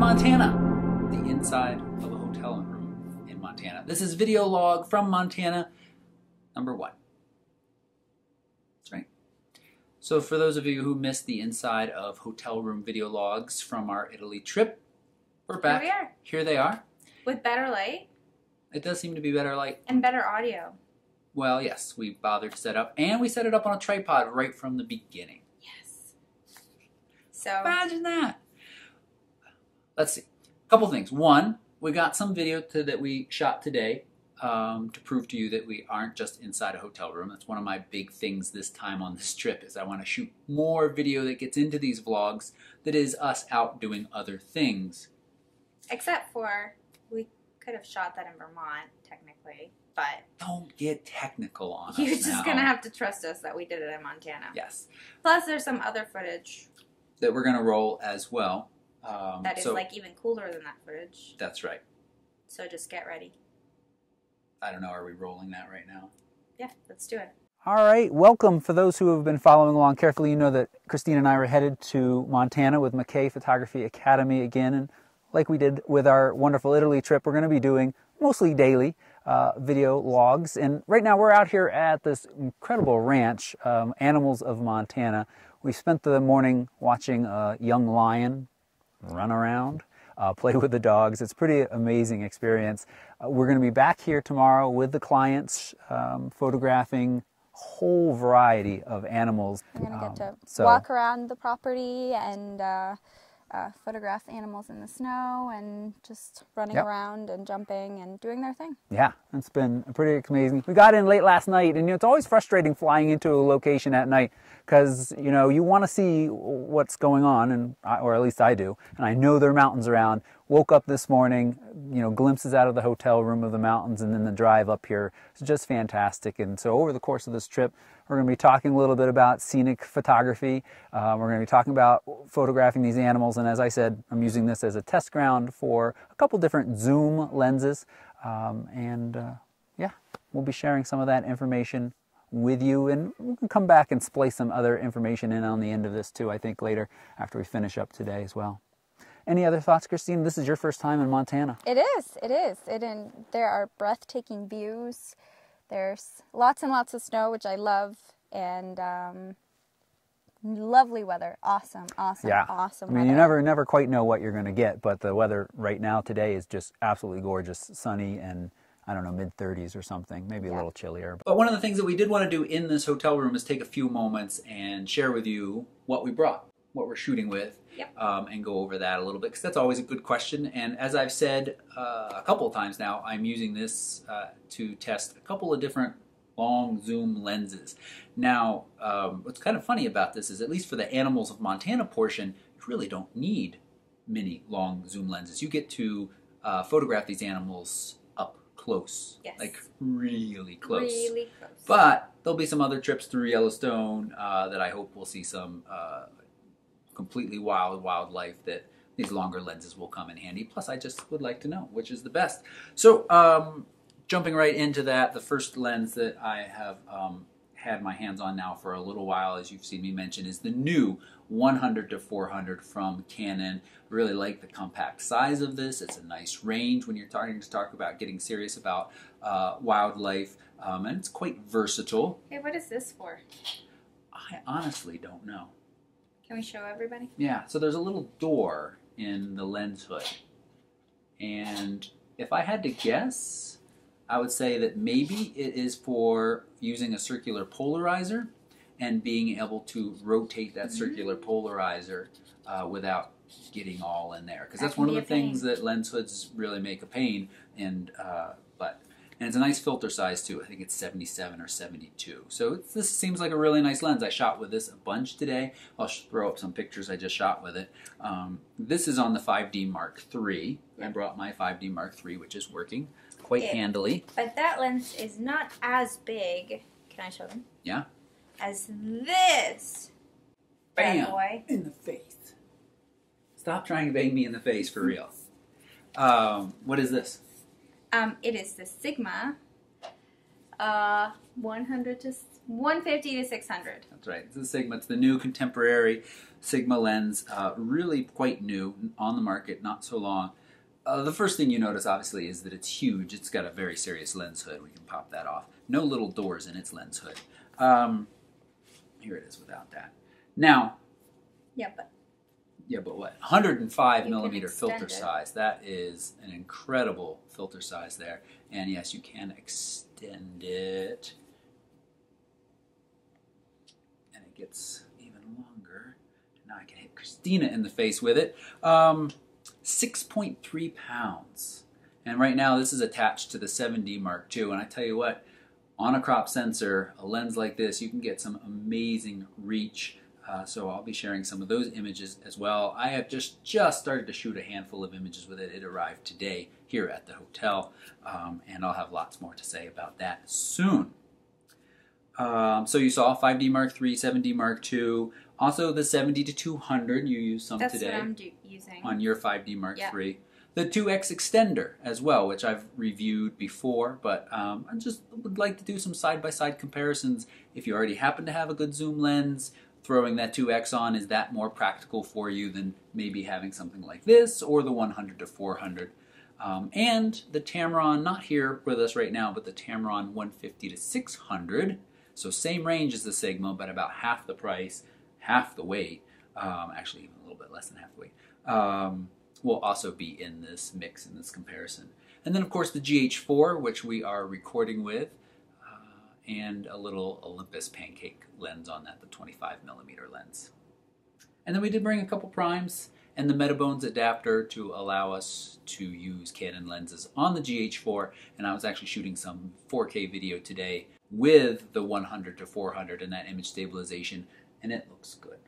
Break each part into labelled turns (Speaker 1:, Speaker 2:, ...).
Speaker 1: Montana, the inside of a hotel room in Montana. This is video log from Montana, number 1. That's right. So for those of you who missed the inside of hotel room video logs from our Italy trip, we're back.
Speaker 2: Here we are.
Speaker 1: Here they are.
Speaker 2: With better light.
Speaker 1: It does seem to be better light.
Speaker 2: And better audio.
Speaker 1: Well, yes, we bothered to set up, and we set it up on a tripod right from the beginning.
Speaker 2: Yes. So
Speaker 1: imagine that. Let's see. A couple things. One, we got some video that we shot today to prove to you that we aren't just inside a hotel room. That's one of my big things this time on this trip is I want to shoot more video that gets into these vlogs that is us out doing other things.
Speaker 2: Except for we could have shot that in Vermont, technically, but
Speaker 1: don't get technical on us
Speaker 2: you're just
Speaker 1: now.
Speaker 2: Gonna have to trust us that we did it in Montana.
Speaker 1: Yes.
Speaker 2: Plus, there's some other footage
Speaker 1: that we're gonna roll as well.
Speaker 2: That is like even cooler than that footage.
Speaker 1: That's right.
Speaker 2: So just get ready.
Speaker 1: I don't know, are we rolling that right now?
Speaker 2: Yeah, let's do it.
Speaker 1: All right, welcome. For those who have been following along carefully, you know that Christine and I were headed to Montana with McKay Photography Academy again, and like we did with our wonderful Italy trip, we're going to be doing mostly daily video logs. And right now we're out here at this incredible ranch, Animals of Montana. We spent the morning watching a young lion run around, play with the dogs. It's a pretty amazing experience. We're going to be back here tomorrow with the clients, photographing a whole variety of animals.
Speaker 3: We're going to get to walk around the property and photograph animals in the snow and just running around and jumping and doing their thing. Yeah, it's been pretty amazing. We got in late last night, and it's always frustrating flying into a location at night because you want to see what's going on, or at least I do, and I know there are mountains around. Woke up this morning, glimpses out of the hotel room of the mountains, and then the drive up here. It's just fantastic. And so over the course of this trip, we're going to be talking a little bit about scenic photography. We're going to be talking about photographing these animals. And as I said, I'm using this as a test ground for a couple different zoom lenses. Yeah, we'll be sharing some of that information with you. And we can come back and splice some other information in on the end of this too, I think, later after we finish up today as well. Any other thoughts, Christine? This is your first time in Montana. It is. It is. There are breathtaking views. There's lots and lots of snow, which I love, and lovely weather. Awesome, awesome, awesome weather. You never quite know what you're going to get, but the weather right now today is just absolutely gorgeous, sunny, and I don't know, mid-30s or something, maybe a little chillier. But one of the things that we did want to do in this hotel room is take a few moments and share with you what we brought, what we're shooting with. And go over that a little bit, because that's always a good question. And as I've said a couple of times now, I'm using this to test a couple of different long zoom lenses. Now, what's kind of funny about this is, at least for the Animals of Montana portion, you really don't need many long zoom lenses. You get to photograph these animals up close, like really close. Really close. But there'll be some other trips through Yellowstone that I hope we'll see some completely wild wildlife that these longer lenses will come in handy. Plus, I just would like to know which is the best. So, jumping right into that, the first lens that I have had my hands on now for a little while, as you've seen me mention, is the new 100-400 from Canon. I really like the compact size of this. It's a nice range when you're starting to talk about getting serious about wildlife, and it's quite versatile.
Speaker 2: Hey, what is this for?
Speaker 1: I honestly don't know.
Speaker 2: Can we show everybody?
Speaker 1: Yeah, so there's a little door in the lens hood. And if I had to guess, I would say that maybe it is for using a circular polarizer and being able to rotate that circular polarizer without getting all in there. Because that's one of the things that lens hoods really make a pain. And it's a nice filter size too. I think it's 77 or 72. So this seems like a really nice lens. I shot with this a bunch today. I'll throw up some pictures I just shot with it. This is on the 5D Mark III. I brought my 5D Mark III, which is working quite handily.
Speaker 2: But that lens is not as big. Can I show them?
Speaker 1: Yeah.
Speaker 2: As this.
Speaker 1: Bam!
Speaker 2: Boy.
Speaker 1: In the face. Stop trying to bang me in the face for real. What is this?
Speaker 2: It is the Sigma 100 to 150 to 600.
Speaker 1: That's right. It's the Sigma. It's the new contemporary Sigma lens. Really quite new, on the market, not so long. The first thing you notice, obviously, is that it's huge. It's got a very serious lens hood. We can pop that off. No little doors in its lens hood. Here it is without that. Now.
Speaker 2: Yeah, but
Speaker 1: what? 105 millimeter filter size. That is an incredible filter size there. And yes, you can extend it. And it gets even longer. Now I can hit Christina in the face with it. 6.3 pounds. And right now this is attached to the 7D Mark II. And I tell you what, on a crop sensor, a lens like this, you can get some amazing reach. So I'll be sharing some of those images as well. I have just started to shoot a handful of images with it. It arrived today here at the hotel, and I'll have lots more to say about that soon. So you saw 5D Mark III, 7D Mark II, also the 70 to 200. You used some today.
Speaker 2: That's what I'm using
Speaker 1: on your 5D Mark III. The 2X extender as well, which I've reviewed before, but I just would like to do some side-by-side comparisons. If you already happen to have a good zoom lens, throwing that 2X on, is that more practical for you than maybe having something like this or the 100 to 400? And the Tamron, not here with us right now, but the Tamron 150 to 600. So same range as the Sigma, but about half the price, half the weight, actually even a little bit less than half the weight, will also be in this mix, in this comparison. And then of course the GH4, which we are recording with, and a little Olympus pancake lens on that, the 25 millimeter lens. And then we did bring a couple primes and the Metabones adapter to allow us to use Canon lenses on the GH4, and I was actually shooting some 4K video today with the 100 to 400 and that image stabilization, and it looks good.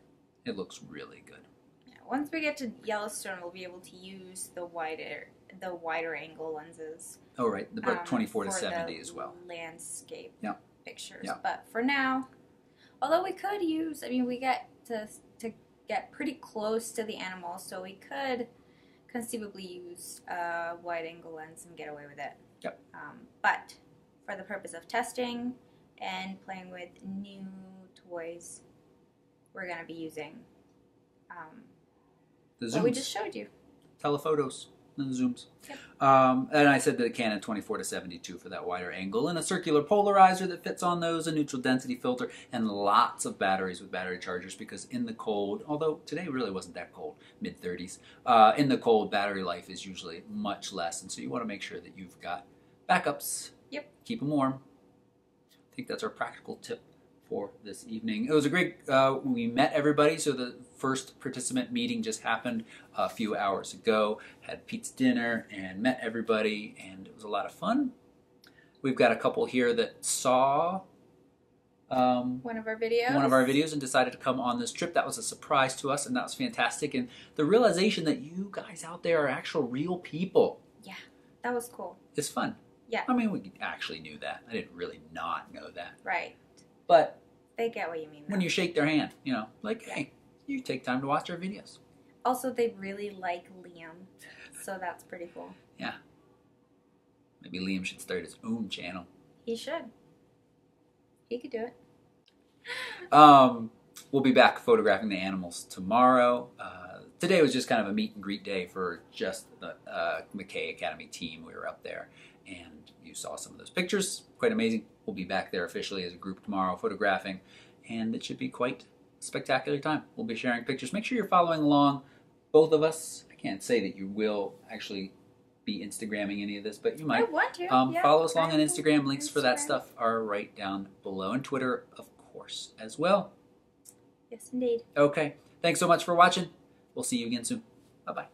Speaker 1: It looks really good.
Speaker 2: Yeah, once we get to Yellowstone, we'll be able to use the wider angle lenses.
Speaker 1: Oh, right, the 24 to 70 as well.
Speaker 2: Landscape pictures.
Speaker 1: Yeah.
Speaker 2: But for now, although we could use, I mean, we get to get pretty close to the animals, so we could conceivably use a wide angle lens and get away with it.
Speaker 1: Yep.
Speaker 2: But for the purpose of testing and playing with new toys, we're going to be using
Speaker 1: the zooms.
Speaker 2: what we just showed you.
Speaker 1: Telephotos and the zooms.
Speaker 2: Yep.
Speaker 1: And I said the Canon 24 to 72 for that wider angle, and a circular polarizer that fits on those, a neutral density filter, and lots of batteries with battery chargers, because in the cold, although today really wasn't that cold, mid-30s, in the cold battery life is usually much less, and so you want to make sure that you've got backups.
Speaker 2: Yep.
Speaker 1: Keep them warm. I think that's our practical tip for this evening. It was a great, we met everybody, so the first participant meeting just happened a few hours ago, had pizza dinner and met everybody, and it was a lot of fun. We've got a couple here that saw
Speaker 2: one of our videos
Speaker 1: and decided to come on this trip. That was a surprise to us, and that was fantastic, and the realization that you guys out there are actual real people.
Speaker 2: Yeah, that was cool.
Speaker 1: It's fun.
Speaker 2: Yeah.
Speaker 1: I mean, we actually knew that. I didn't really not know that.
Speaker 2: Right.
Speaker 1: But
Speaker 2: they get what you mean, though.
Speaker 1: When you shake their hand, you know, like, hey, you take time to watch our videos.
Speaker 2: Also, they really like Liam, so that's pretty cool.
Speaker 1: Yeah. Maybe Liam should start his own channel.
Speaker 2: He should. He could do it.
Speaker 1: We'll be back photographing the animals tomorrow. Today was just kind of a meet and greet day for just the McKay Academy team. We were up there, and you saw some of those pictures. Quite amazing. We'll be back there officially as a group tomorrow photographing, and it should be quite a spectacular time. We'll be sharing pictures. Make sure you're following along, both of us. I can't say that you will actually be Instagramming any of this, but you might.
Speaker 2: I want to.
Speaker 1: Yeah, follow us along on Instagram. Links for that stuff are right down below, and Twitter, of course, as well.
Speaker 2: Yes, indeed.
Speaker 1: Okay. Thanks so much for watching. We'll see you again soon. Bye-bye.